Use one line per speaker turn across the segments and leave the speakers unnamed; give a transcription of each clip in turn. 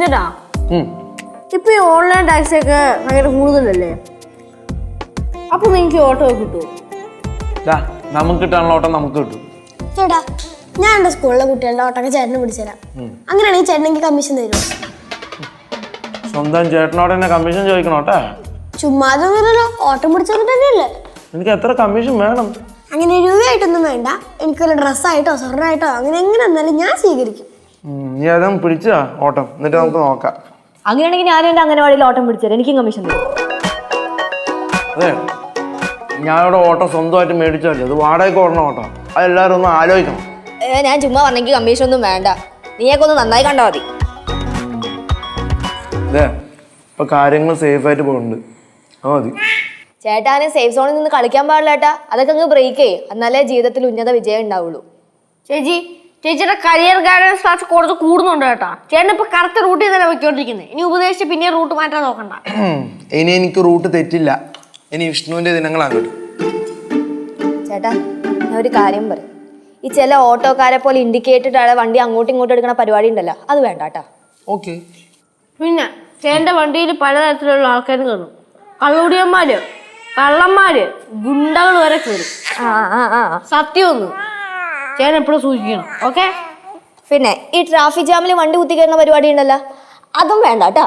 ചേട്ടാ ഇപ്പൊ ഈ ഓൺലൈൻ ടാക്സി ഒക്കെ ഭയങ്കര കൂടുതലല്ലേ? അപ്പൊ നിങ്ങൾക്ക് ഓട്ടോ കിട്ടുമോ?
നമുക്ക് കിട്ടാനുള്ള ഓട്ടം നമുക്ക് കിട്ടും.
ചേട്ടാ ഞാൻ എന്റെ സ്കൂളിലെ കുട്ടികളുടെ ഓട്ടൊക്കെ ചേട്ടന് പിടിച്ചുതരാം. അങ്ങനെയാണെങ്കിൽ ചേട്ടൻ എനിക്ക് കമ്മീഷൻ തരുമോ?
സ്വന്തം ചേട്ടനോട് തന്നെ കമ്മീഷൻ ചോദിക്കണോട്ടാ.
ചുമ്മാതൊന്നുമില്ലല്ലോ, ഓട്ടം പിടിച്ചത് തന്നെയല്ലേ.
എനിക്ക് എത്ര കമ്മീഷൻ വേണം?
അങ്ങനെ രൂപയായിട്ടൊന്നും വേണ്ട, എനിക്ക് വല്ല ഡ്രസ്സായിട്ടോ സ്വർണ്ണമായിട്ടോ അങ്ങനെ എങ്ങനെ എന്നാലും ഞാൻ സ്വീകരിക്കും.
നീ അതും പിടിച്ചാ ഓട്ടം, എന്നിട്ട് നമുക്ക് നോക്കാം.
അങ്ങനെയാണെങ്കിൽ ഞാനും എൻ്റെ അംഗനവാടിയിൽ ഓട്ടം പിടിച്ചത് എനിക്കും കമ്മീഷൻ തരും.
അതെ, ഞാനിവിടെ ഓട്ടോ സ്വന്തമായിട്ട് മേടിച്ചല്ലേ, അത് വാടകയ്ക്ക് ഓടണം ഓട്ടോ. അതെല്ലാവരും ഒന്ന് ആലോചിക്കണം.
ഞാൻ ചുമ്മാ പറഞ്ഞെങ്കിൽ കമ്മീഷൻ ഒന്നും വേണ്ട, നീയൊക്കെ ഒന്ന് നന്നായി കണ്ടാൽ മതി.
അതെ, ഇപ്പൊ കാര്യങ്ങൾ സേഫ് ആയിട്ട് പോകുന്നുണ്ട്, അത് മതി.
ചേട്ടാന് സേഫ് സോണിൽ നിന്ന് കളിക്കാൻ പാടില്ല ചേട്ടാ, അതൊക്കെ അങ്ങ് ബ്രേക്ക് ചെയ്യും, എന്നാലേ ജീവിതത്തിൽ ഉന്നത വിജയം ഉണ്ടാവുള്ളൂ.
ചേച്ചിയുടെ കരിയർ ഗൈഡൻസ് ക്ലാസ് കുറച്ച് കൂടുന്നുണ്ട് കേട്ടാ. ചേട്ടൻ ഇപ്പൊ കറക്റ്റ് റൂട്ടിൽ തന്നെ വെക്കോണ്ടിരിക്കുന്നത്. ഇനി ഉപദേശിച്ച് പിന്നെ റൂട്ട് മാറ്റാൻ നോക്കണ്ട.
ഇനി എനിക്ക് റൂട്ട് തെറ്റില്ല, ഇനി വിഷ്ണുവിന്റെ ദിനങ്ങളാണ്.
ചേട്ടാ ഞാൻ ഒരു കാര്യം പറയും, ഈ ചില ഓട്ടോക്കാരെ പോലെ ഇൻഡിക്കേറ്റഡ് വണ്ടി അങ്ങോട്ടും ഇങ്ങോട്ടും എടുക്കുന്ന പരിപാടി ഉണ്ടല്ലോ, അത് വേണ്ട കേട്ടാ.
ഓക്കെ.
പിന്നെ ചേട്ടന്റെ വണ്ടിയിൽ പലതരത്തിലുള്ള ആൾക്കാരും കയറും. കള്ളുടിയന്മാര്, കള്ളന്മാര്, ഗുണ്ടകൾ വരെ കയറും. സത്യമൊന്നും ചേട്ടൻ എപ്പോഴും സൂക്ഷിക്കണം. ഓക്കെ.
പിന്നെ ഈ ട്രാഫിക് ജാമിൽ വണ്ടി കുത്തിക്കയറുന്ന പരിപാടി ഉണ്ടല്ലോ, അതും വേണ്ട കേട്ടാ.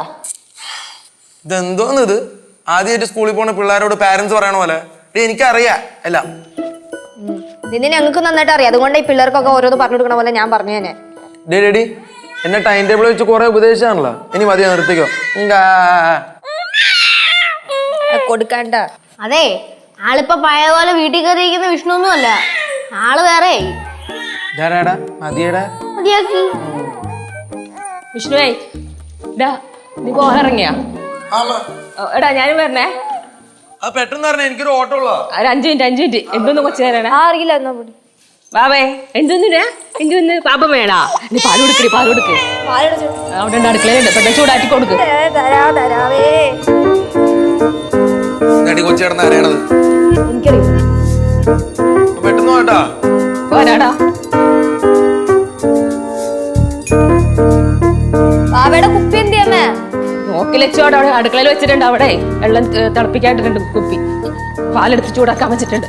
ഇതെന്തോന്ന് ഇത്? ആദ്യമായിട്ട് സ്കൂളിൽ പോണ പിള്ളേരോട് പാരന്റ്സ് പറയണ പോലെ. എനിക്കറിയാം എല്ലാം.
നിന്നെ ഞങ്ങൾക്ക് നന്നായിട്ട് അറിയാം, അതുകൊണ്ട് ഈ പിള്ളേർക്കൊക്കെ ഓരോന്ന് പറഞ്ഞു കൊടുക്കണ പോലെ ഞാൻ പറഞ്ഞു തന്നെ.
ഡേഡി എന്നെ ടൈം ടേബിൾ വെച്ച് കുറെ ഉപദേശിച്ചാണല്ലോ, ഇനി മതിയോ, നിർത്തിക്കോ.
കൊടുക്കണ്ട.
അതെ, ആളിപ്പോ പഴയ പോലെ വീട്ടിൽ കയറിയിരിക്കുന്ന വിഷ്ണു ഒന്നും അല്ല, ആള് വേറെ
മതിയടാ.
മതിയാക്കി.
വിഷ്ണുവേ നീ പോകാനിറങ്ങിയാ? എടാ ഞാനും വരണേ.
പെട്ടെന്ന് പറഞ്ഞ എനിക്കൊരു ഓട്ടോ ഉള്ള
ഒരു 5 മിനിറ്റ് എന്തോന്ന് കൊച്ചു തരണേ.
അറിയില്ല എന്നാ കൂടി
ബാബേ എന്തൊന്നിനാ എന്തൊന്ന് പാപം വേണാ? നീ പാല് കൊടുക്ക്. അവിടെ ഉണ്ട്, അടുക്കളയിലുണ്ട്, പെട്ടെന്ന് ചൂടാറ്റി കൊടുക്ക്.
കൊച്ചു കിടന്ന് അറിയണത്
എനിക്കറിയാം.
പെട്ടെന്ന് വേണ്ടാ
പോരാടാ.
ബാബയുടെ കുപ്പി എന്തിയമ്മേ?
നോക്കിലെച്ചോടെ അവിടെ അടുക്കളയിൽ വെച്ചിട്ടുണ്ട്, അവിടെ വെള്ളം തിളപ്പിക്കായിട്ടുണ്ട്, കുപ്പി പാലെടുത്ത് ചൂടാക്കാൻ വെച്ചിട്ടുണ്ട്.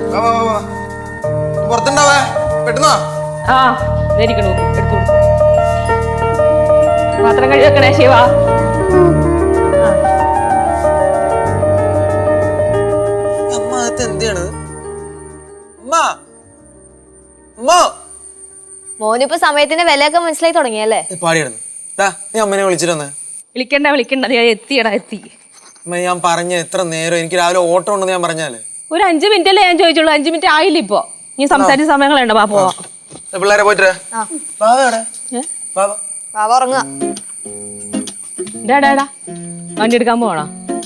ആ നേരിക്കണു, എടുത്തു പാത്രം കഴുകി വെക്കണേ ശിവ.
മോനിപ്പോ സമയത്തിന്റെ വിലയൊക്കെ മനസ്സിലായി തുടങ്ങിയല്ലേ?
അമ്മനെ വിളിച്ചിരുന്നേ.
വിളിക്കണ്ട എത്തി.
ഞാൻ പറഞ്ഞ എത്ര നേരം എനിക്ക് രാവിലെ ഓട്ടോ ഉണ്ടെന്ന് ഞാൻ പറഞ്ഞാലേ.
ഒരു 5 മിനിറ്റ് അല്ലേ ഞാൻ ചോദിച്ചോളൂ, 5 മിനിറ്റ് ആയില്ല ഇപ്പൊ. നീ സംസാരിച്ച സമയങ്ങളുണ്ട്. ബാ പോവാ.
പിള്ളേരെ പോയിട്ട്
ഉറങ്ങാ.
വണ്ടി എടുക്കാൻ പോകണോ?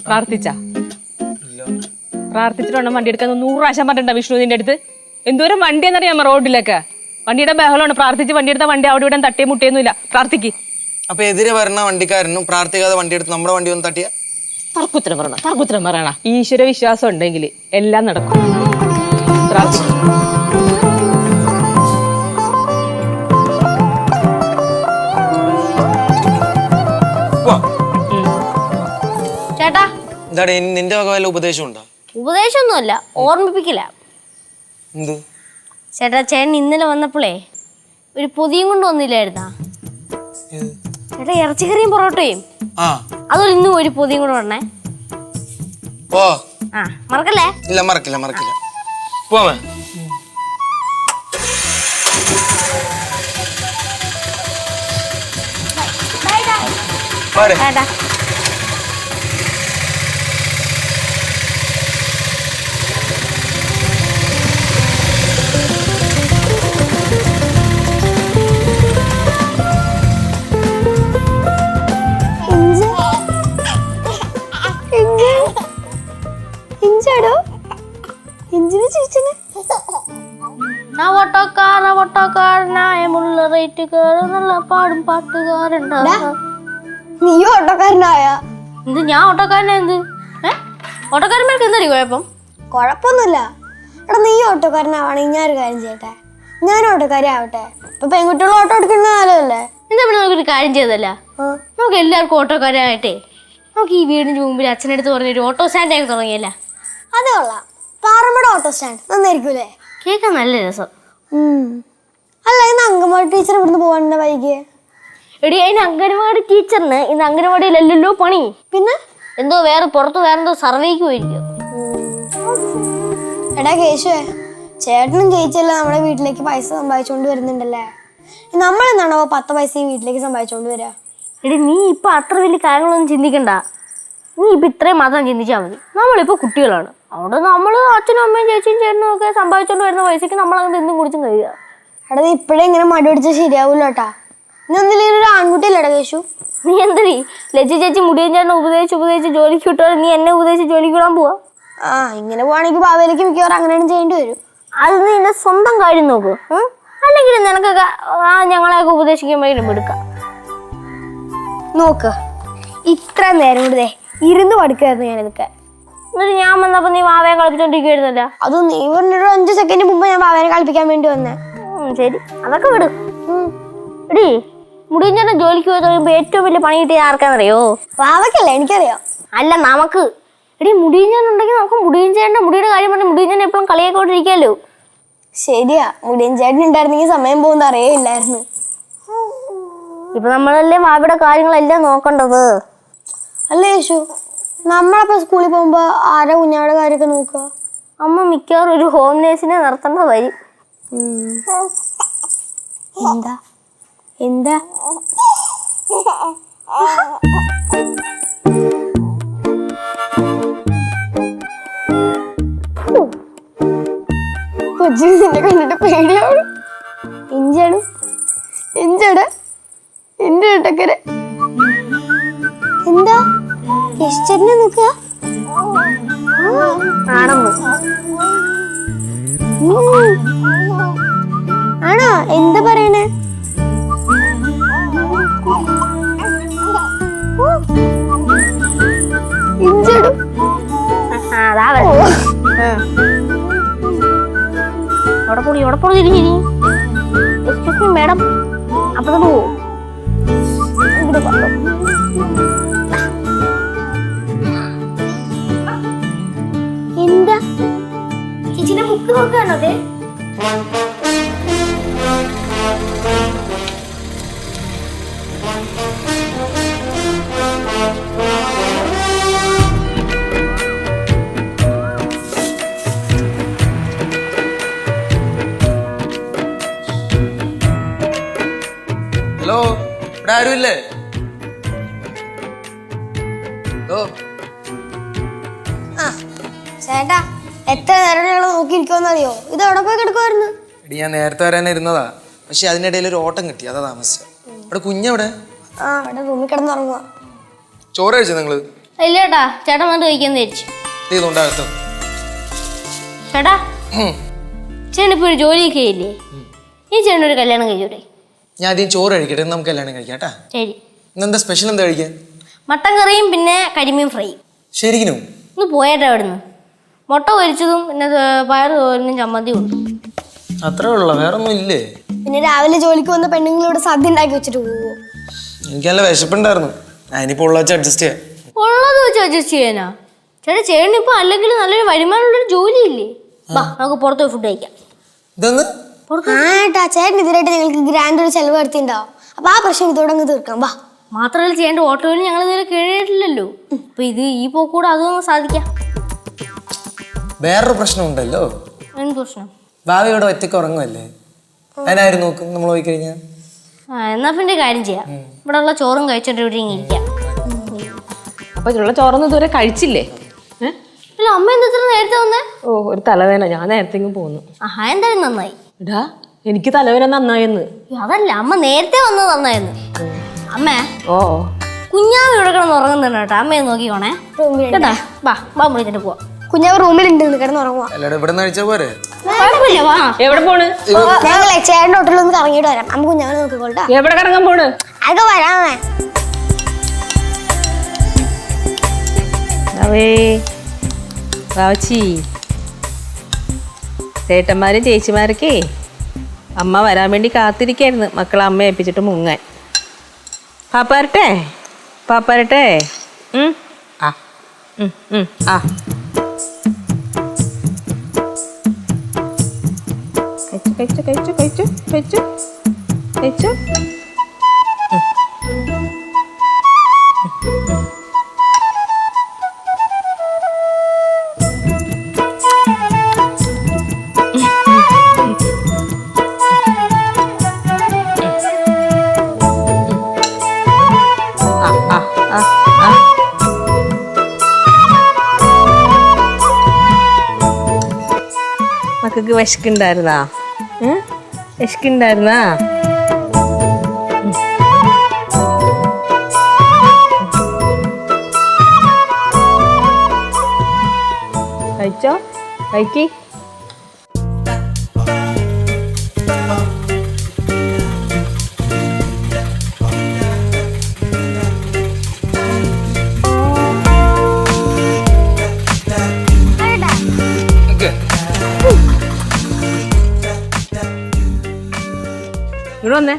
പ്രാർത്ഥിച്ചിട്ടുണ്ടോ വണ്ടി എടുക്കാൻ? 100 പ്രാവശ്യം പറഞ്ഞിട്ടുണ്ടോ വിഷ്ണു നിന്റെ അടുത്ത്? എന്തോരം വണ്ടി എന്നറിയാമോ റോഡിലൊക്കെ? വണ്ടിയുടെ ബഹളമാണ്. പ്രാർത്ഥിച്ച് വണ്ടി എടുത്ത വണ്ടി അവിടെ ഇവിടെ തട്ടിയ മുട്ടിയൊന്നുമില്ല. പ്രാർത്ഥിക്ക്.
അപ്പൊ എതിരെ വരണ വണ്ടിക്കാരനും പ്രാർത്ഥിക്കാതെ വണ്ടി എടുത്ത് നമ്മുടെ വണ്ടി ഒന്ന് തട്ടിയ
തർക്കുത്തരം പറയണ. ഈശ്വര വിശ്വാസം ഉണ്ടെങ്കിൽ എല്ലാം നടക്കും.
ചേട്ടാ
നിന്റെ വക വല്ല ഉപദേശം ഉണ്ടോ?
ഉപദേശമൊന്നുമല്ല, ഓർമ്മിപ്പിക്കില്ല.
എന്ത്
ചേട്ടാ, ചേട്ടൻ ഇന്നലെ വന്നപ്പോളേ ഒരു പൊതിയും കൊണ്ട് വന്നില്ലായിരുന്നാ? ചേട്ടാ, ഇറച്ചിക്കറിയും പൊറോട്ടയും അതും ഇന്നും ഒരു പൊതിയും കൂടെ വരണേ. മറക്കല്ലേ?
ഇല്ല, മറക്കില്ല. പോവാ.
ഓട്ടോക്കാരനായ മുള്ള റേറ്റുകാരനല്ല പാടും പാട്ടുകാരുണ്ടാ.
നീ ഓട്ടോക്കാരനായ?
എന്ത് ഞാൻ ഓട്ടോക്കാരനാ? എന്ത് ഓട്ടോക്കാരന്മാർക്ക് എന്താ കുഴപ്പം?
കുഴപ്പമൊന്നുമില്ല. എടാ നീ ഓട്ടോക്കാരനാവാണെങ്കിൽ ഞാനൊരു കാര്യം ചെയ്യട്ടെ, ഞാൻ ഓട്ടോക്കാരി ആവട്ടെ. ഇപ്പൊ പെൺകുട്ടികൾ ഓട്ടോ എടുക്കുന്ന കാലമല്ലേ?
എന്താ പിന്നെ നമുക്കൊരു കാര്യം ചെയ്തല്ല, നമുക്ക് എല്ലാവർക്കും ഓട്ടോക്കാരായിട്ടേ നമുക്ക് ഈ വീടിന്റെ മുമ്പിൽ അച്ഛനടുത്ത് പറഞ്ഞൊരു ഓട്ടോ സ്റ്റാൻഡ് ആയി തുടങ്ങിയല്ല.
അത് കൊള്ളാം. പാറമ്മയുടെ ഓട്ടോ സ്റ്റാൻഡ് നന്നായിരിക്കൂലേ?
കേൾക്കാൻ നല്ല രസം.
അല്ല, ഇന്ന് അങ്കൻവാടി ടീച്ചർ ഇവിടുന്ന് പോകാനുള്ള വൈകിയേ?
എടി, അതിന് അംഗനവാടി ടീച്ചറിന് ഇന്ന് അംഗനവാടിയിലല്ലല്ലോ പണി.
പിന്നെ
എന്തോ പുറത്ത് വേറെ എന്തോ സർവേക്ക് പോയിരിക്കും.
എടാ കേശുവേ, ചേട്ടനും ചേച്ചിയല്ല നമ്മുടെ വീട്ടിലേക്ക് പൈസ സമ്പാദിച്ചുകൊണ്ട് വരുന്നുണ്ടല്ലേ. നമ്മളെന്താണോ 10 പൈസ ഈ വീട്ടിലേക്ക് സമ്പാദിച്ചുകൊണ്ട് വരിക?
എടി, നീ ഇപ്പൊ അത്ര വലിയ കാര്യങ്ങളൊന്നും ചിന്തിക്കണ്ട. നീ ഇപ്പൊ ഇത്രയും മാത്രം ചിന്തിച്ചാൽ മതി. നമ്മളിപ്പോ കുട്ടികളാണ്. അവിടെ നമ്മൾ അച്ഛനും അമ്മയും ചേച്ചിയും ചേട്ടനും ഒക്കെ സമ്പാദിച്ചുകൊണ്ട് വരുന്ന പൈസക്ക് നമ്മളങ്ങനെ എന്തും കുടിച്ചും കഴിയുക.
എടാ, നീ ഇപ്പോഴേ ഇങ്ങനെ മടി പിടിച്ചാൽ ശരിയാവൂല കേട്ടാ. നീ എന്തെങ്കിലും ഒരു ആൺകുട്ടിയല്ലേടാ കേശു?
നീ എന്തരീ ലജ്ജ ചേച്ചി മുടിയൻ ചേട്ടനെ ഉപദേശിച്ച് ജോലിക്ക് വിട്ടോ, നീ എന്നെ ഉപദേശിച്ച് ജോലിക്ക് വിടാൻ പോവാ?
ഇങ്ങനെ പോവാണെങ്കിൽ ഭാവിയിലേക്ക് മിക്കവാറും അങ്ങനെയാണ് ചെയ്യേണ്ടി വരും.
അത് നീ എന്റെ സ്വന്തം കാര്യം നോക്ക്. അല്ലെങ്കിൽ നിനക്കൊക്കെ ഞങ്ങളെയൊക്കെ ഉപദേശിക്കുമ്പോഴേക്കും എടുക്കാം.
നോക്ക്, ഇത്ര നേരം കൂടെ ഇരുന്ന് പഠിക്കുമായിരുന്നു ഞാനിതൊക്കെ.
എന്നിട്ട് ഞാൻ വന്നപ്പോ നീ വാവയെ കളിപ്പിച്ചോണ്ടിരിക്കുവായിരുന്നല്ല.
അത് നീ പറഞ്ഞൊരു 5 സെക്കൻഡ് മുമ്പ് ഞാൻ ഭാവനെ കളിപ്പിക്കാൻ വേണ്ടി വന്നേ.
ശരി, അതൊക്കെ വിടും. എടീ, മുടിയൻ ചേട്ടൻ ജോലിക്ക് പോയി തുടങ്ങുമ്പോ ഏറ്റവും വലിയ പണി കിട്ടിയ ആർക്കാന്നറിയോ?
ഭാവക്കല്ലേ? എനിക്കറിയാം.
അല്ല, നമുക്ക്. എടീ, മുടിയൻ ചേട്ടൻ ഉണ്ടെങ്കിൽ നമുക്ക് മുടിയൻ ചേട്ടൻ്റെ മുടിയുടെ കാര്യം പറഞ്ഞ് മുടിയൻ ചേട്ടൻ എപ്പോഴും കളിയാക്കൊണ്ടിരിക്കാമല്ലോ.
ശരിയാ, മുടിയൻ ചേട്ടൻ ഉണ്ടായിരുന്നെങ്കിൽ സമയം പോകുന്ന അറിയില്ലായിരുന്നു.
ഇപ്പൊ നമ്മളല്ലേ വാവയുടെ കാര്യങ്ങളെല്ലാം നോക്കണ്ടത്.
അല്ല യേശു, നമ്മളപ്പോ സ്കൂളിൽ പോകുമ്പോ ആരാ കുഞ്ഞാടെ കാര്യമൊക്കെ നോക്കുക?
അമ്മ മിക്കവാറും ഒരു ഹോം നേഴ്സിനെ നിർത്തേണ്ട വരും.
എന്താ എന്താ കൊച്ചു നിന്നെ കണ്ടിട്ട് പേടിയാവും. ഇഞ്ചാണ് ഇഞ്ചട എന്റെ ഏട്ടക്കര. എന്താ യശ്ചരനെ നോക്കുക?
ആണെന്ന്.
ആണോ? എന്താ പറയണേ? ഇഞ്ചടും
അവിടെ പോയി തിരിഞ്ഞിരി. മേഡം, അപ്പൊ പോവും.
എന്താ ചേച്ചിന്റെ ബുക്ക് നോക്കുകയാണോ? അതെ.
ഹലോ, ഇവിടെ ആരുമില്ലേ?
ചേട്ടാ, എത്ര നേരം ഞങ്ങൾ നോക്കിയിരിക്കുമെന്നറിയോ? ഇത് എവിടെ പോയി കിടക്കുമായിരുന്നു?
എടി, ഞാൻ നേരത്തെ വരാൻ ഇരുന്നതാ. പക്ഷെ അതിനിടയിൽ ഒരു ഓട്ടം കിട്ടി, അതാ താമസിച്ചത്. ഇവിടെ കുഞ്ഞെവിടെ?
അവിടെ റൂമിൽ കിടന്നുറങ്ങുക.
ചോറ് കഴിച്ചോ നിങ്ങള്?
ഇല്ല ചേട്ടാ, ചേട്ടൻ വന്നിട്ട് കഴിക്കാൻ തിരിച്ചു.
ഇതുണ്ടാകത്തോ
ചേട്ടാ? ചേട്ടൻ ഇപ്പൊ ഒരു ജോലിയൊക്കെ ഇല്ലേ? ഈ ചേട്ടൻ ഒരു കല്യാണം കഴിച്ചൂടെ?
ഞാൻ ആദ്യം ചോറ് കഴിക്കട്ടെ, നമുക്ക് കല്യാണം കഴിക്കാം കേട്ടാ.
ശരി.
ഇന്നെന്താ സ്പെഷ്യൽ? എന്താ കഴിക്കാൻ?
മട്ടൻ കറിയും പിന്നെ കരിമീൻ ഫ്രൈയും.
ശരിക്കും
ഇന്ന് പോയേട്ടാ അവിടുന്ന്. മുട്ട പൊരിച്ചതും പിന്നെ പയറ് തോരനും ചമ്മന്തിയും ഉണ്ട്.
അത്രേ ഉള്ള, വേറെ ഒന്നും ഇല്ലേ?
പിന്നെ രാവിലെ ജോലിക്ക് വന്ന പെണ്ണുങ്ങൾ ഇവിടെ സദ്യ ഉണ്ടാക്കി വെച്ചിട്ട് പോവോ?
എനിക്ക് നല്ല വിശപ്പുണ്ടായിരുന്നു. ഞാനിപ്പോ ഉള്ള വെച്ച് അഡ്ജസ്റ്റ് ചെയ്യാം.
ഉള്ളത് വെച്ച് അഡ്ജസ്റ്റ് ചെയ്യാനാ? ചേട്ടൻ ഇപ്പൊ അല്ലെങ്കിൽ നല്ലൊരു വരുമാനമുള്ളൊരു ജോലിയില്ലേ? വാ, നമുക്ക് പുറത്ത് പോയി ഫുഡ് കഴിക്കാം.
ഇതെന്ന്?
ഏട്ടാ, ചേട്ടൻ ഇതിനായിട്ട് ഞങ്ങൾക്ക് ഗ്രാൻഡ് ഒരു ചെലവ് നടത്തിണ്ടാവും. അപ്പൊ ആ പ്രശ്നം ഇതോടെ അങ്ങ് തീർക്കാം. വാ.
മാത്രമല്ല, ചെയ്യേണ്ട ഓട്ടോയിൽ ഞങ്ങൾ ഇതുവരെ കേട്ടിട്ടില്ലല്ലോ. അപ്പൊ ഇത് ഈ പോക്കൂടെ അതൊന്നും സാധിക്കാം.
വേറൊരു പ്രശ്നം ഉണ്ടല്ലോ.
എന്ത് പ്രശ്നം?
ഭാവി ഇവിടെ ഒറ്റയ്ക്ക് ഉറങ്ങുമല്ലേ, അതിനാരും നോക്കും നമ്മൾ പോയി കഴിഞ്ഞാൽ?
എന്നാ പിന്നെ കാര്യം ചെയ്യാം, ഇവിടെ ഉള്ള ചോറും കഴിച്ചോണ്ട് ഇവിടെ ഇങ്ങനെ ഇരിക്കാം.
അപ്പൊ ഇതിലുള്ള ചോറൊന്നും ഇതുവരെ കഴിച്ചില്ലേ?
അല്ല, അമ്മ എന്താ ഇത്ര നേരത്തെ വന്നേ?
ഓ, ഒരു തലവേദന, ഞാൻ നേരത്തെ പോന്നു.
ആഹാ, എന്തായാലും നന്നായി.
എടാ, എനിക്ക് തലവേദന നന്നായെന്ന്.
അതല്ല, അമ്മ നേരത്തെ വന്നത് നന്നായിരുന്നു. അമ്മേ,
ഓ,
കുഞ്ഞാവ് ഇവിടെ കിടന്ന് ഉറങ്ങുന്നുണ്ട് കേട്ടോ. അമ്മയെ നോക്കിക്കോണേ കേട്ടാ. വാ മുറിച്ചിട്ട് പോവാ.
കുഞ്ഞാവ് റൂമിലുണ്ട്, കിടന്നുറങ്ങുക.
എല്ലാവരും ഇവിടെ നിന്ന് കഴിച്ചാൽ പോരെ?
കുഴപ്പമില്ല, വാ.
എവിടെ പോണ്?
ഞങ്ങളെ ചേട്ടൻ്റെ ഹോട്ടലിൽ ഒന്ന് കറങ്ങിയിട്ട് വരാം. അമ്മ കുഞ്ഞാവിനെ നോക്കിക്കോട്ടാ.
എവിടെ കറങ്ങാൻ പോണ്?
അതൊക്കെ വരാമേ.
വാവച്ചി, ചേട്ടന്മാരും ചേച്ചിമാരൊക്കെ അമ്മ വരാൻ വേണ്ടി കാത്തിരിക്കായിരുന്നു, മക്കളെ അമ്മ ഏൽപ്പിച്ചിട്ട് മുങ്ങാൻ. പാപ്പരട്ടെ പാപ്പരട്ടെ ആ ആ കഴിച്ചു കഴിച്ചു കഴിച്ചു കഴിച്ചു കഴിച്ചു കഴിച്ചു മക്കൾക്ക് വിശക്കുണ്ടായിരുന്നാ വിശക്കുണ്ടായിരുന്നാ കഴിച്ചോ കഴിക്കി ഇവിടെ വന്നേ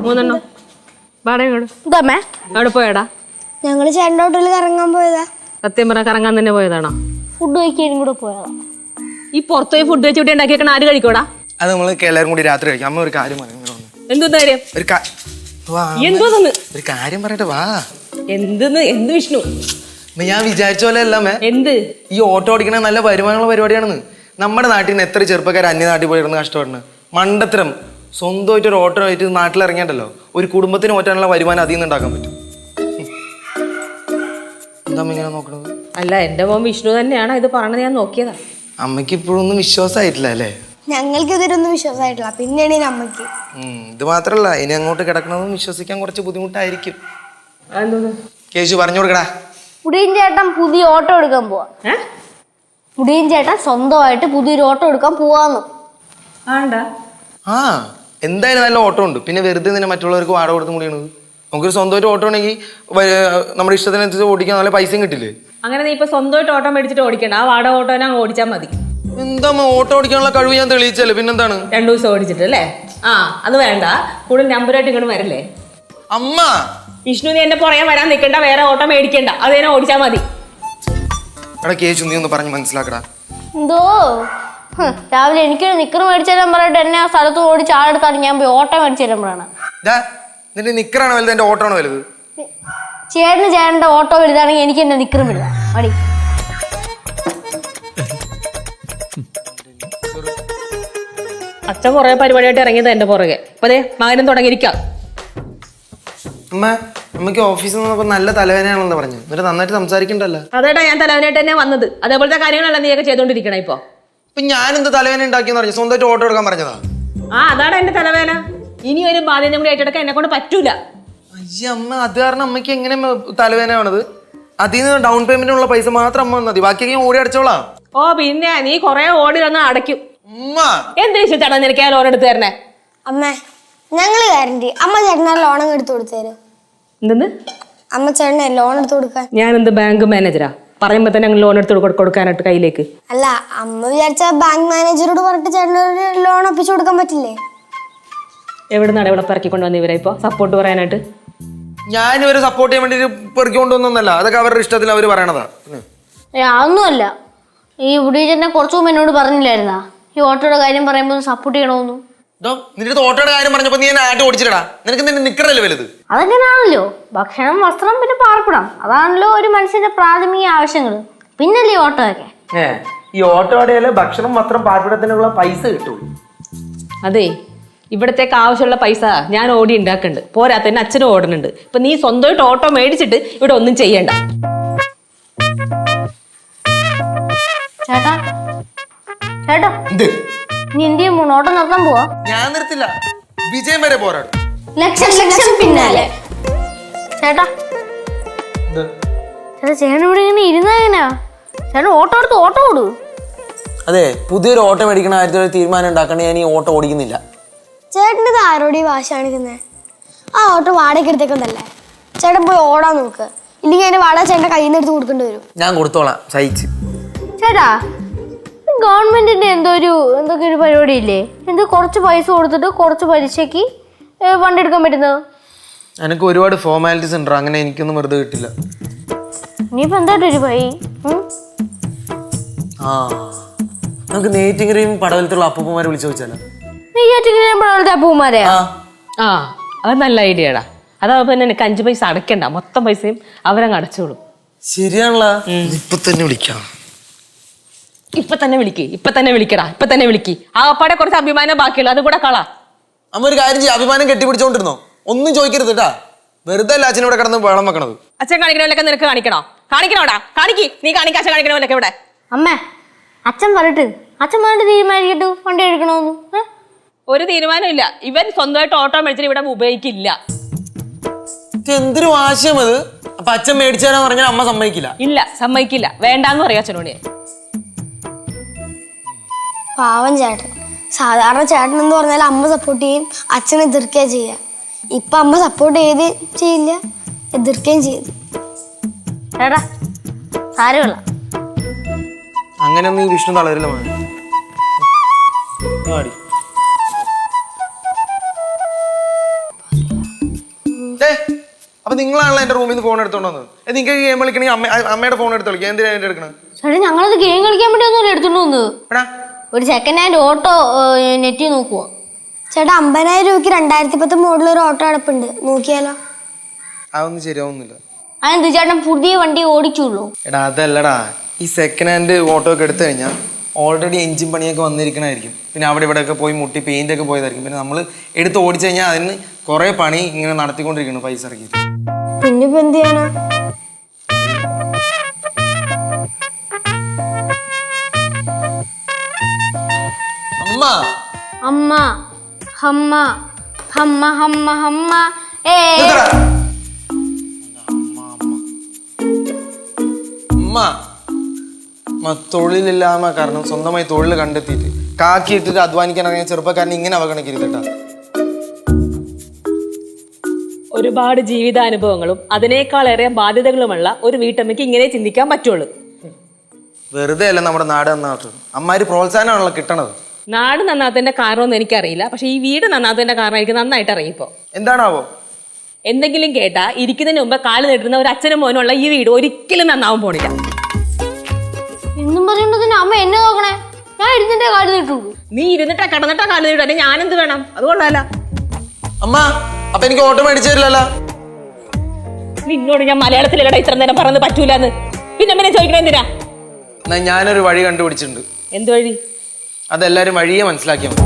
3 എണ്ണം വാടക ഇങ്ങോട്ട്
ഇതമ്മേ
അവിടെ പോയടാ
ഞങ്ങള് ചേട്ടൻ്റെ ഹോട്ടലിൽ കറങ്ങാൻ പോയതാ.
സത്യം പറഞ്ഞാൽ കറങ്ങാൻ തന്നെ പോയതാണോ
ഫുഡ് കഴിക്കാനും കൂടെ പോയതാ.
ഈ പുറത്തുപോയി ഫുഡ് വെച്ച് വിട്ട് ഉണ്ടാക്കിയേക്കണ ആര് കഴിക്കോടാ
അത് നമ്മൾ എല്ലാവരും കൂടി രാത്രി കഴിക്കാം. അമ്മ ഒരു കാര്യം പറഞ്ഞു
എന്തോന്ന് കാര്യം എന്തോന്ന്
ഒരു കാര്യം പറയട്ടെ വാ.
എന്ത് വിഷ്ണു
ഞാൻ വിചാരിച്ച പോലെ അല്ലമ്മേ.
എന്ത്
ഈ ഓട്ടോ ഓടിക്കണ നല്ല വരുമാനമുള്ള പരിപാടിയാണെന്ന്. നമ്മുടെ നാട്ടിൽ നിന്ന് എത്ര ചെറുപ്പക്കാർ അന്യനാട്ടിൽ പോയിരുന്ന് കഷ്ടപ്പെടുന്നു. മണ്ടത്തരം. സ്വന്തമായിട്ട് ഒരു ഓട്ടോ ആയിട്ട് നാട്ടിലിറങ്ങിയണ്ടല്ലോ ഒരു കുടുംബത്തിന് ഓറ്റാനുള്ള വരുമാനം അതിൽ നിന്ന് ഉണ്ടാക്കാൻ പറ്റും. എന്താ അമ്മ ഇങ്ങനെ നോക്കണത്?
അല്ല എന്റെ മോൻ വിഷ്ണു തന്നെയാണ് ഇത് പറഞ്ഞത്, ഞാൻ നോക്കിയതാ.
അമ്മയ്ക്ക് ഇപ്പോഴൊന്നും വിശ്വാസമായിട്ടില്ല അല്ലേ?
ഞങ്ങൾക്ക് ഇതിലൊന്നും വിശ്വാസമായിട്ടില്ല. പിന്നെയാണ് ഈ അമ്മയ്ക്ക്.
ഇത് മാത്രല്ല, ഇനി അങ്ങോട്ട് കിടക്കണമെന്നും വിശ്വസിക്കാൻ കുറച്ച് ബുദ്ധിമുട്ടായിരിക്കും. കേശു പറഞ്ഞു കൊടുക്കടാ.
മുടിയൻ ചേട്ടൻ പുതിയ ഓട്ടോ എടുക്കാൻ പോവാ. മുടിയൻ ചേട്ടൻ സ്വന്തമായിട്ട് പുതിയൊരു ഓട്ടോ എടുക്കാൻ പോവാന്ന്.
ആ എന്തായാലും നല്ല ഓട്ടോ ഉണ്ട്. പിന്നെ വെറുതെ തന്നെ മറ്റുള്ളവർക്ക് വാടക കൊടുത്ത് മുടിയണത്. നമുക്കൊരു സ്വന്തമായിട്ട് ഓട്ടോ ഉണ്ടെങ്കിൽ നമ്മുടെ ഇഷ്ടത്തിനനുസരിച്ച് ഓടിക്കാൻ നല്ല പൈസയും കിട്ടില്ലേ?
അങ്ങനെ നീ ഇപ്പൊ സ്വന്തമായിട്ട് ഓട്ടോ മേടിച്ചിട്ട് ഓടിക്കണ്ട, ആ വാടക ഓട്ടോ അങ്ങ് ഓടിച്ചാൽ മതി.
എന്താ ഓട്ടോ ഓടിക്കാനുള്ള കഴിവ് ഞാൻ തെളിയിച്ചല്ലേ, പിന്നെന്താണ്?
2 ദിവസം ഓടിച്ചിട്ട് അല്ലേ? ആ അത് വേണ്ട, കൂടുതൽ നമ്പറായിട്ട് ഇങ്ങോട്ട് വരല്ലേ.
അമ്മ
വിഷ്ണു നീ എന്നെ പുറകെ വരാൻ നിൽക്കണ്ട, വേറെ ഓട്ടോ മേടിക്കണ്ട, അത് തന്നെ ഓടിച്ചാൽ മതി.
എടാ കേശു നീ ഒന്ന് പറഞ്ഞ് മനസ്സിലാക്കടാ.
എന്തോ രാവിലെ എനിക്കൊരു നിക്കറ് മേടിച്ചു തരാൻ പറഞ്ഞിട്ട് എന്നെ ആ സ്ഥലത്ത് ഓടിച്ച് ആളെടുത്താണ് ഞാൻ പോയി ഓട്ടോ മേടിച്ചു തരാൻ പറയണം.
നിന്റെ നിക്കറാണ് വലുത്, എന്റെ ഓട്ടോ ആണ് വലുത്.
ചേട്ടൻ്റെ ഓട്ടോ വലുതാണെങ്കിൽ എനിക്ക് എന്റെ നിക്കറും വലുതാ മടി.
അച്ഛൻ കുറെ പരിപാടിയായിട്ട് ഇറങ്ങിയത് എന്റെ പുറകെ. അപ്പൊ അതെ മകനും തുടങ്ങിയിരിക്കാം.
അമ്മ അമ്മയ്ക്ക് ഓഫീസിൽ നിന്നപ്പോ നല്ല തലവേദനയാണെന്ന് പറഞ്ഞു. എന്നിട്ട് നന്നായിട്ട് സംസാരിക്കണ്ടല്ലോ.
അതേട്ടാ ഞാൻ തലവനായിട്ട് തന്നെ വന്നത്. അതേപോലത്തെ കാര്യങ്ങളല്ല നീയൊക്കെ ചെയ്തോണ്ടിരിക്കണ ഇപ്പൊ.
ഇപ്പൊ ഞാനെന്ത് തലവേദന ഉണ്ടാക്കിയെന്ന് പറഞ്ഞു? സ്വന്തമായിട്ട് ഓട്ടോ എടുക്കാൻ പറഞ്ഞതാ.
ആ അതാണ് എന്റെ തലവേദന. ഇനി ഒരു ബാധ്യത കൂടി ഏറ്റെടുക്കാൻ എന്നെ കൊണ്ട് പറ്റൂല.
അയ്യ അമ്മ, അത് കാരണം അമ്മയ്ക്ക് എങ്ങനെ തലവേദന ആണത്? അതിൽ നിന്ന് ഡൗൺ പേയ്മെന്റിനുള്ള പൈസ മാത്രം അമ്മ മതി, ബാക്കിയൊക്കെ ഓടി അടച്ചോളാം.
ഓ പിന്നെ നീ കൊറേ ഓടി വന്ന് അടയ്ക്കും.
അമ്മ
എന്ത് വിശ്വസിച്ചാടാ നിനക്ക് ആ ലോൺ എടുത്ത് തരണേ?
അമ്മേ ഞങ്ങള് ഗ്യാരണ്ടി. അമ്മ ചേട്ടനാ ലോൺ എടുത്ത് കൊടുത്തേര്.
എന്തെന്ന്?
അമ്മ ചേട്ടനെ ലോൺ എടുത്ത് കൊടുക്കാൻ.
ഞാൻ എന്ത് ബാങ്ക് മാനേജരാ? പറയുമ്പോ തന്നെ ഞങ്ങൾ ലോൺ എടുത്ത് കൊടുക്കാനായിട്ട് കയ്യിലേക്ക്.
അല്ല അമ്മ വിചാരിച്ച ബാങ്ക് മാനേജറോട് പറഞ്ഞിട്ട് ചേട്ടനൊരു ലോൺ ഒപ്പിച്ചു കൊടുക്കാൻ പറ്റില്ലേ?
എവിടുന്നാണ് ഇവിടെ പെറക്കിക്കൊണ്ട് ഇവരെ ഇപ്പൊ സപ്പോർട്ട് പറയാനായിട്ട്?
ഞാനിവരെ സപ്പോർട്ട് ചെയ്യാൻ വേണ്ടി പെറുക്കി കൊണ്ടുവന്നല്ല, അതൊക്കെ അവരുടെ ഇഷ്ടത്തിൽ അവർ പറയണതാ.
അതൊന്നുമല്ല. ഈ മുടിയൻ കുറച്ചു മുമ്പ് എന്നോട് പറഞ്ഞില്ലായിരുന്നാ ഈ ഓട്ടോയുടെ കാര്യം പറയുമ്പോൾ സപ്പോർട്ട് ചെയ്യണമെന്നു?
നിന്റെ ഓട്ടോയുടെ കാര്യം പറഞ്ഞപ്പോ നീ ആയിട്ട് ഓടിച്ചിട്ടാ. നിനക്ക് നിന്റെ നിക്കറല്ലേ വലുത്?
അതെങ്ങനെയാണല്ലോ, ഭക്ഷണം വസ്ത്രം പിന്നെ പാർപ്പിടം, അതാണല്ലോ ഒരു മനുഷ്യന്റെ പ്രാഥമിക ആവശ്യങ്ങൾ. പിന്നല്ലേ ഓട്ടോ ഒക്കെ.
ഈ ഓട്ടോയുടെ ഭക്ഷണം മാത്രം പാർപ്പിടത്തിനുള്ള പൈസ കിട്ടുള്ളൂ.
അതെ ഇവിടത്തേക്ക് ആവശ്യമുള്ള പൈസ ഞാൻ ഓടി ഉണ്ടാക്കുന്നുണ്ട്, പോരാത്ത തന്നെ അച്ഛനും ഓടുന്നുണ്ട്. ഇപ്പൊ നീ സ്വന്തമായിട്ട് ഓട്ടോ മേടിച്ചിട്ട് ഇവിടെ ഒന്നും ചെയ്യണ്ട.
ചേട്ടാ ചേട്ടാ നീ എന്ത് ഓട്ടോ നിർത്താൻ പോവാ?
ഞാൻ നിർത്തില്ല, വിജയം വരെ പോരാടും.
ലക്ഷം ലക്ഷം പിന്നാലെ. ചേട്ടാ ചേട്ടാ ചേട്ടൻ ഇവിടെ ഇങ്ങനെ ഇരുന്നാ എങ്ങനെയാ? ചേട്ടൻ ഓട്ടോ എടുത്ത് ഓട്ടോ ഓടൂ.
അതെ, പുതിയൊരു ഓട്ടോ മേടിക്കണ കാര്യത്തിൽ തീരുമാനം ഉണ്ടാക്കണേ. ഞാൻ ഈ ഓട്ടോ ഓടിക്കുന്നില്ല.
ചേട്ടൻ്റെ ഇത് ആരോട് ഈ വാശ കാണിക്കുന്നേ? ആ ഓട്ടോ വാടകയ്ക്ക് എടുത്തേക്കുന്നല്ലേ? ചേട്ടൻ പോയി ഓടാൻ നോക്ക്, ഇല്ലെങ്കിൽ അതിന്റെ വാടക ചേട്ടൻ്റെ കയ്യിൽ നിന്ന് എടുത്ത് കൊടുക്കേണ്ടി വരും.
ഞാൻ കൊടുത്തോളാം, സഹിച്ച്.
ചേട്ടാ ഗവൺമെന്റിന്റെ എന്തൊക്കെ ഒരു പരിപാടി ഇല്ലേ? കുറച്ച് പൈസ കൊടുത്തിട്ട് കുറച്ച് പലിശക്ക് വണ്ടി എടുക്കാൻ പറ്റുന്നത്?
എനിക്ക് ഒരുപാട് ഫോർമാലിറ്റീസ് ഉണ്ട്, അങ്ങനെ എനിക്കൊന്നും വെറുതെ കിട്ടില്ല.
ഇനിയിപ്പോ എന്തായിട്ടൊരു പൈ
ആ നമുക്ക് നെയ്റ്റിങ്ങരെയും പടവലത്തുള്ള അപ്പൂപ്പന്മാരെ വിളിച്ചു ചോദിച്ചാലോ?
നെയ്യാറ്റിന്റെ അപ്പൂമാരെ
ആ അത് നല്ല ഐഡിയടാ. അതാവുമ്പോ പിന്നെ എനിക്ക് 5 പൈസ അടയ്ക്കണ്ട, മൊത്തം പൈസയും അവരങ്ങ് അടച്ചോളും.
ശരിയാണല്ലോ, ഇപ്പൊ തന്നെ വിളിക്കാം.
ഇപ്പൊ തന്നെ വിളിക്കടാ, ഇപ്പൊ തന്നെ വിളിക്ക്. ആ അപ്പാടെ കുറച്ച് അഭിമാനം ബാക്കിയുള്ളൂ, അത് കൂടെ കളാ.
അമ്മ ഒരു കാര്യം ചെയ്യും, അഭിമാനം കെട്ടിപ്പിടിച്ചോണ്ടിരുന്നോ? ഒന്നും ചോദിക്കരുത് കേട്ടാ, വെറുതെ അല്ല അച്ഛനോടെ കിടന്ന് വെള്ളം വെക്കണത്.
അച്ഛൻ കാണിക്കണമല്ലൊക്കെ നിനക്ക് കാണിക്കണോടാ, നീ കാണിക്ക അച്ഛൻ കാണിക്കണമല്ലൊക്കെ ഇവിടെ.
അമ്മേ അച്ഛൻ പറഞ്ഞിട്ട് തീരുമാനിക്കട്ടു വണ്ടി എടുക്കണോന്ന്.
ഒരു തീരുമാനം ഇല്ല, ഇവൻ സ്വന്തമായിട്ട് ഓട്ടോ മേടിച്ചിട്ട് ഇവിടെ ഉപയോഗിക്കില്ല.
എന്തൊരു ആശയം അത്. അപ്പൊ അച്ഛൻ മേടിച്ചു തരാന്ന് പറഞ്ഞാൽ അമ്മ സമ്മതിക്കില്ല.
ഇല്ല, സമ്മതിക്കില്ല, വേണ്ടാന്ന് പറയാ അച്ഛനോട്.
പാവം ചേട്ടൻ. സാധാരണ ചേട്ടൻ എന്ന് പറഞ്ഞാൽ അമ്മ സപ്പോർട്ട് ചെയ്യും, അച്ഛനെ എതിർക്കുകയും ചെയ്യുക. ഇപ്പൊ അമ്മ സപ്പോർട്ട് ചെയ്യില്ല, എതിർക്കുകയും ചെയ്തു.
ചേട്ടാ സാരമില്ല.
അങ്ങനെ ഒന്നും ഈ വിഷ്ണു തളരില്ല മോനെ. ആടി. അപ്പൊ നിങ്ങളാണല്ലോ എന്റെ റൂമിൽ നിന്ന് ഫോൺ എടുത്തോണ്ട് വന്നത്. നിങ്ങൾക്ക് ഗെയിം കളിക്കണമെങ്കിൽ അമ്മയുടെ ഫോൺ എടുത്ത് കളിക്കുക. എന്തിനാ എന്റെ എടുക്കണത്?
ചേട്ടാ ഞങ്ങളത് ഗെയിം കളിക്കാൻ വേണ്ടി ഒന്നും എടുത്തോണ്ട് വന്നത്. ഒരു സെക്കൻഡ് ഹാൻഡ് ഓട്ടോ നെറ്റി നോക്കുക.
ചേട്ടാ 50,000 രൂപയ്ക്ക് 2010 മോഡൽ ഒരു ഓട്ടോ അടപ്പുണ്ട്, നോക്കിയാലോ?
അതൊന്നും ശരിയാവുന്നില്ല.
അതെന്ത് ചേട്ടൻ പുതിയ വണ്ടി ഓടിച്ചുള്ളൂ?
എടാ അതല്ലടാ, ഈ സെക്കൻഡ് ഹാൻഡ് ഓട്ടോ ഒക്കെ എടുത്തു കഴിഞ്ഞാൽ ഓൾറെഡി എഞ്ചിൻ പണിയൊക്കെ വന്നിരിക്കണമായിരിക്കും. പിന്നെ അവിടെ ഇവിടെയൊക്കെ പോയി മുട്ടി പെയിന്റ് ഒക്കെ പോയതായിരിക്കും. പിന്നെ നമ്മൾ എടുത്ത് ഓടിച്ചു കഴിഞ്ഞാൽ അതിന് കുറെ പണി ഇങ്ങനെ നടത്തിക്കൊണ്ടിരിക്കണം പൈസ ഇറക്കിയിട്ട്.
പിന്നിപ്പോ എന്ത് ചെയ്യാനാ?
അമ്മ
അമ്മ ഹമ്മ ഹമ്മ ഹമ്മ ഹമ്മ ഏ
അമ്മ തൊഴിലില്ലായ്മ കാരണം സ്വന്തമായി തൊഴിൽ കണ്ടെത്തിയിട്ട് കാക്കിയിട്ടിട്ട് അധ്വാനിക്കാൻ ഇറങ്ങിയ ചെറുപ്പക്കാരനെ ഇങ്ങനെ അവഗണിക്കരുത്.
ഒരുപാട് ജീവിതാനുഭവങ്ങളും അതിനേക്കാളേറെ ബാധ്യതകളുമുള്ള ഒരു വീട്ടമ്മയ്ക്ക് ഇങ്ങനെ ചിന്തിക്കാൻ പറ്റുള്ളൂ.
വെറുതെ അല്ല നമ്മുടെ നാട് നന്നാട്ടത്, അമ്മാര് പ്രോത്സാഹനമാണല്ലോ കിട്ടണത്.
നാട് നന്നാത്തതിന്റെ കാരണമൊന്നും എനിക്കറിയില്ല, പക്ഷെ ഈ വീട് നന്നാത്തതിന്റെ കാരണം എനിക്ക് നന്നായിട്ട് അറിയിപ്പോ.
എന്താണാവോ?
എന്തെങ്കിലും കേട്ടാ ഇരിക്കുന്നതിന് മുമ്പ് കാല് നീട്ടുന്ന ഒരു അച്ഛനും മോനുള്ള ഈ വീട് ഒരിക്കലും നന്നാവാൻ പോണില്ല.
എന്നും പറയുമ്പോ അമ്മ എന്നെ നോക്കണേ, ഞാൻ ഇരുന്നിട്ടേ കാല് നീട്ടുള്ളൂ.
നീ ഇരുന്നിട്ടാ കിടന്നിട്ടാ കാല് നീട്ടാ, അല്ലെ ഞാനെന്ത് വേണം? അത് കൊള്ളാല.
അമ്മ അപ്പൊ എനിക്ക് ഓട്ടോ മേടിച്ചു തരില്ലല്ലോ.
നിന്നോട് ഞാൻ മലയാളത്തിലല്ലടാ ഇത്ര നേരം പറഞ്ഞത് പറ്റൂലെന്ന്, പിന്നെ ചോദിക്കണ എന്തിനാ?
ഞാനൊരു വഴി കണ്ടുപിടിച്ചിട്ടുണ്ട്.
എന്ത് വഴി?
അതെല്ലാരും വഴിയെ മനസ്സിലാക്കിയാൽ മതി.